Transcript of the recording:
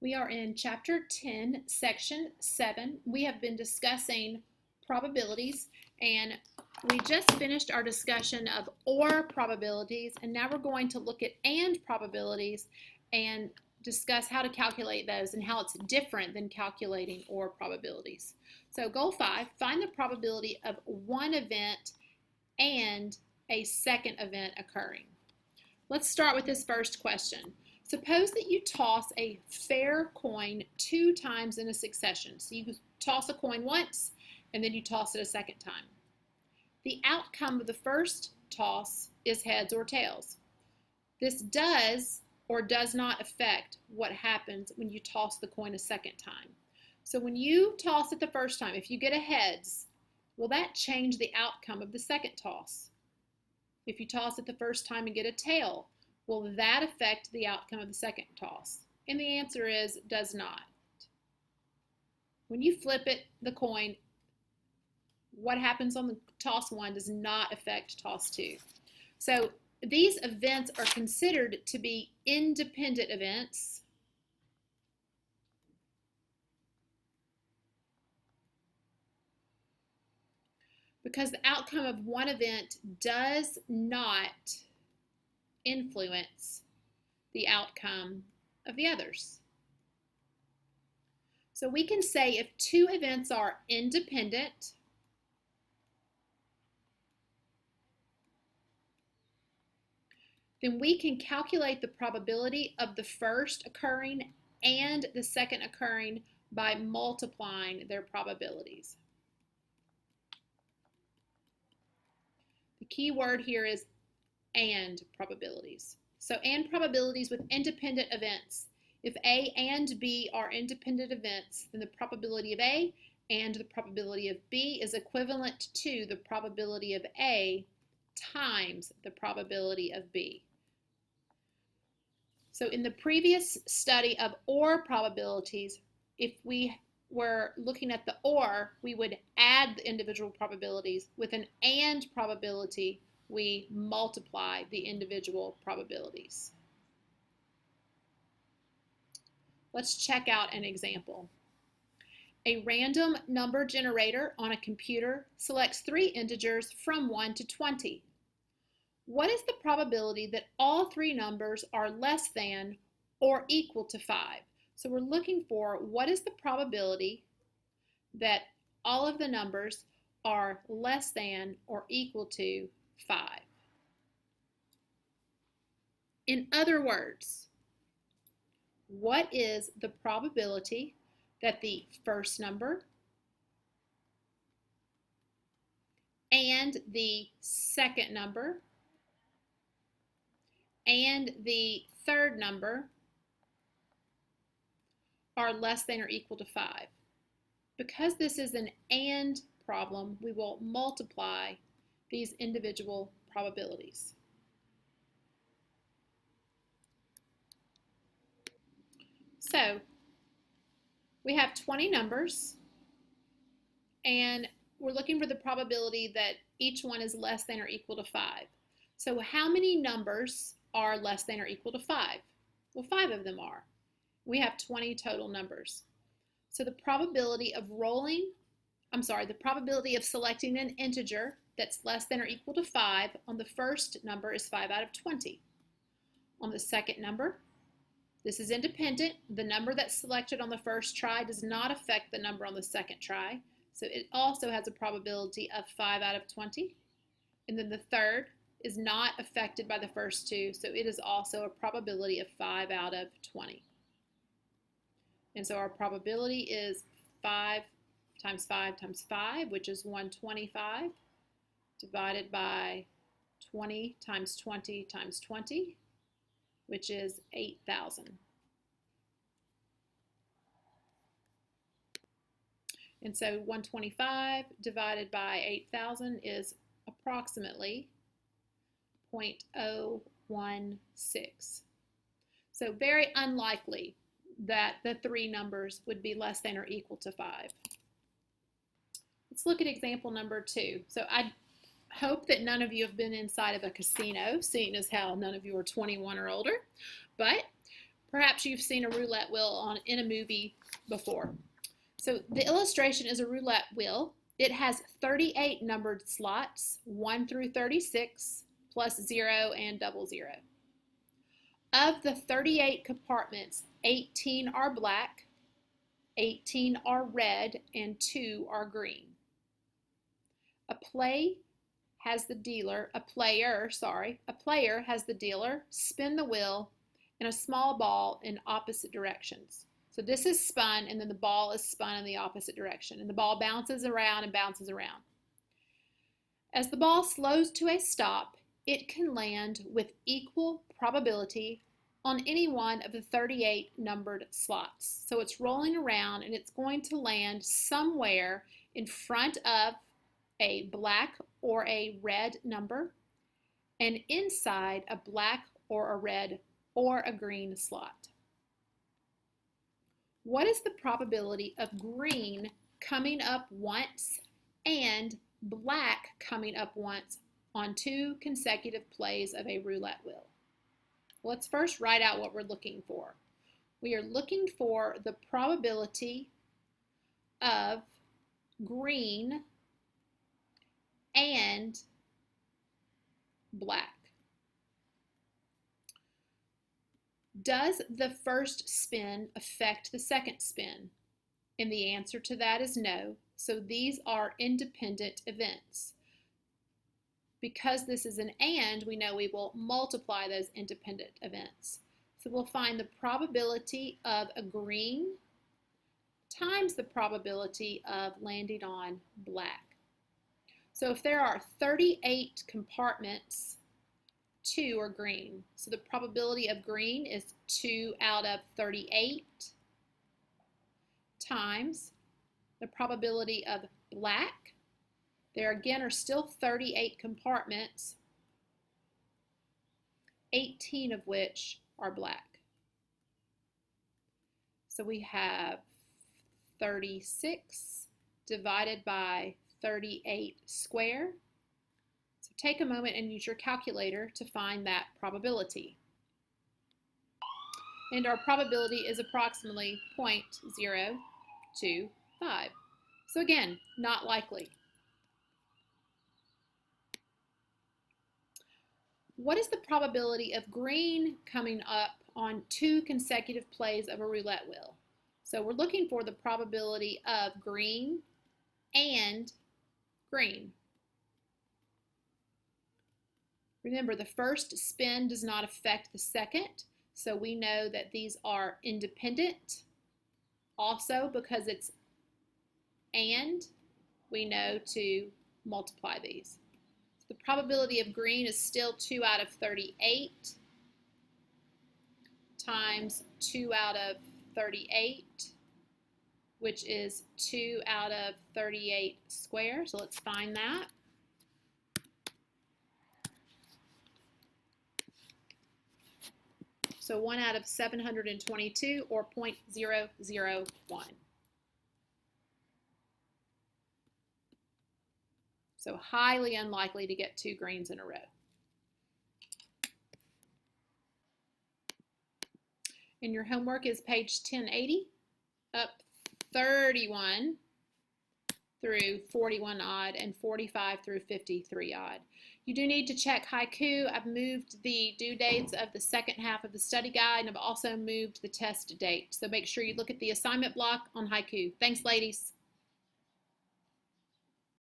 We are in Chapter 10, Section 7. We have been discussing probabilities, and we just finished our discussion of or probabilities, and now we're going to look at and probabilities and discuss how to calculate those and how it's different than calculating or probabilities. So goal 5, find the probability of one event and a second event occurring. Let's start with this first question. Suppose that you toss a fair coin 2 times in a succession. So you toss a coin once and then you toss it a second time. The outcome of the first toss is heads or tails. This does or does not affect what happens when you toss the coin a second time. So when you toss it the first time, if you get a heads, will that change the outcome of the second toss? If you toss it the first time and get a tail, will that affect the outcome of the second toss? And the answer is does not. When you flip it, the coin, what happens on the toss 1 does not affect toss 2. So these events are considered to be independent events because the outcome of one event does not influence the outcome of the others. So we can say if 2 events are independent, then we can calculate the probability of the first occurring and the second occurring by multiplying their probabilities. The key word here is and probabilities. So and probabilities with independent events. If A and B are independent events, then the probability of A and the probability of B is equivalent to the probability of A times the probability of B. So in the previous study of or probabilities, if we were looking at the or, we would add the individual probabilities. With an and probability, we multiply the individual probabilities. Let's check out an example. A random number generator on a computer selects 3 integers from 1 to 20. What is the probability that all 3 numbers are less than or equal to 5? So we're looking for what is the probability that all of the numbers are less than or equal to 5. In other words, what is the probability that the first number and the second number and the third number are less than or equal to 5? Because this is an and problem, we will multiply these individual probabilities. So we have 20 numbers and we're looking for the probability that each one is less than or equal to 5. So how many numbers are less than or equal to 5? Well, 5 of them are. We have 20 total numbers. So the probability of the probability of selecting an integer that's less than or equal to 5 on the first number is 5 out of 20. On the second number, this is independent. The number that's selected on the first try does not affect the number on the second try. So it also has a probability of 5 out of 20. And then the third is not affected by the first 2, so it is also a probability of 5 out of 20. And so our probability is 5 times 5 times 5, which is 125, divided by 20 times 20 times 20, which is 8,000. And so 125 divided by 8,000 is approximately 0.016. So very unlikely that the 3 numbers would be less than or equal to 5. Let's look at example number 2. So I hope that none of you have been inside of a casino, seeing as how none of you are 21 or older. But Perhaps you've seen a roulette wheel in a movie before. So the illustration is a roulette wheel. It has 38 numbered slots, 1 through 36, plus 0 and double 0. Of the 38 compartments, 18 are black, 18 are red, and 2 are green. A player has the dealer spin the wheel in a small ball in opposite directions. So this is spun, and then the ball is spun in the opposite direction, and the ball bounces around and bounces around. As the ball slows to a stop, it can land with equal probability on any one of the 38 numbered slots. So it's rolling around, and it's going to land somewhere in front of a black or a red number and inside a black or a red or a green slot. What is the probability of green coming up once and black coming up once on 2 consecutive plays of a roulette wheel? Let's first write out what we're looking for. We are looking for the probability of green and black. Does the first spin affect the second spin? And the answer to that is no. So these are independent events. Because this is an and, we know we will multiply those independent events. So we'll find the probability of a green times the probability of landing on black. So if there are 38 compartments, 2 are green. So the probability of green is 2 out of 38 times the probability of black. There again are still 38 compartments, 18 of which are black. So we have 36 divided by 38 squared. So take a moment and use your calculator to find that probability. And our probability is approximately 0.025. So again, not likely. What is the probability of green coming up on 2 consecutive plays of a roulette wheel? So we're looking for the probability of green and green. Remember, the first spin does not affect the second, so we know that these are independent. Also, because it's and, we know to multiply these. So the probability of green is still 2 out of 38 times 2 out of 38, which is 2 out of 38 squared. So let's find that. So 1 out of 722, or 0.001. So highly unlikely to get 2 greens in a row. And your homework is page 1080, up 31 through 41 odd and 45 through 53 odd. You do need to check haiku. I've moved the due dates of the second half of the study guide, and I've also moved the test date. So make sure you look at the assignment block on haiku. Thanks, ladies.